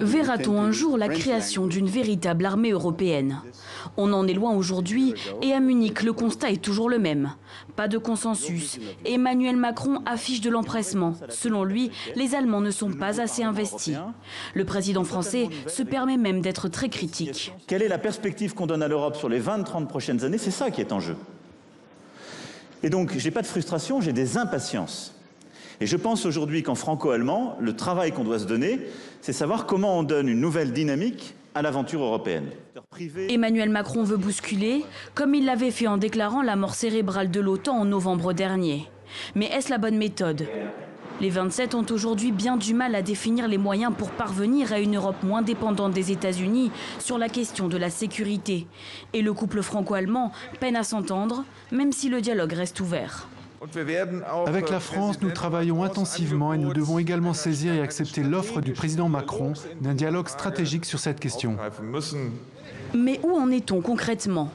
Verra-t-on un jour la création d'une véritable armée européenne? On en est loin aujourd'hui et à Munich, le constat est toujours le même. Pas de consensus. Emmanuel Macron affiche de l'empressement. Selon lui, les Allemands ne sont pas assez investis. Le président français se permet même d'être très critique. Quelle est la perspective qu'on donne à l'Europe sur les 20-30 prochaines années? C'est ça qui est en jeu. Et donc, je n'ai pas de frustration, j'ai des impatiences. Et je pense aujourd'hui qu'en franco-allemand, le travail qu'on doit se donner, c'est savoir comment on donne une nouvelle dynamique à l'aventure européenne. Emmanuel Macron veut bousculer, comme il l'avait fait en déclarant la mort cérébrale de l'OTAN en novembre dernier. Mais est-ce la bonne méthode? Les 27 ont aujourd'hui bien du mal à définir les moyens pour parvenir à une Europe moins dépendante des États-Unis sur la question de la sécurité. Et le couple franco-allemand peine à s'entendre, même si le dialogue reste ouvert. Avec la France, nous travaillons intensivement et nous devons également saisir et accepter l'offre du président Macron d'un dialogue stratégique sur cette question. Mais où en est-on concrètement?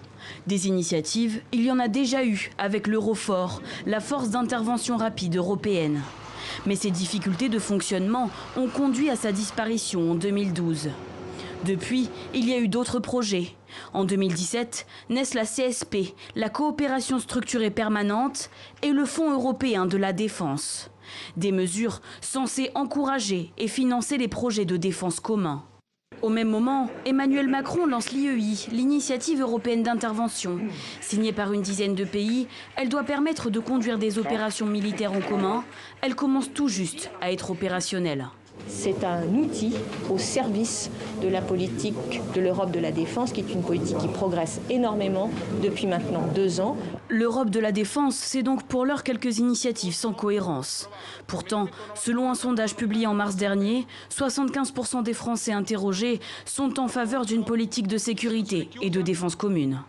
Des initiatives, il y en a déjà eu avec l'Eurofor, la force d'intervention rapide européenne. Mais ces difficultés de fonctionnement ont conduit à sa disparition en 2012. Depuis, il y a eu d'autres projets. En 2017, naissent la CSP, la coopération structurée permanente, et le Fonds européen de la défense. Des mesures censées encourager et financer les projets de défense communs. Au même moment, Emmanuel Macron lance l'IEI, l'initiative européenne d'intervention. Signée par une dizaine de pays, elle doit permettre de conduire des opérations militaires en commun. Elle commence tout juste à être opérationnelle. C'est un outil au service de la politique de l'Europe de la défense, qui est une politique qui progresse énormément depuis maintenant 2 ans. L'Europe de la défense, c'est donc pour l'heure quelques initiatives sans cohérence. Pourtant, selon un sondage publié en mars dernier, 75% des Français interrogés sont en faveur d'une politique de sécurité et de défense commune.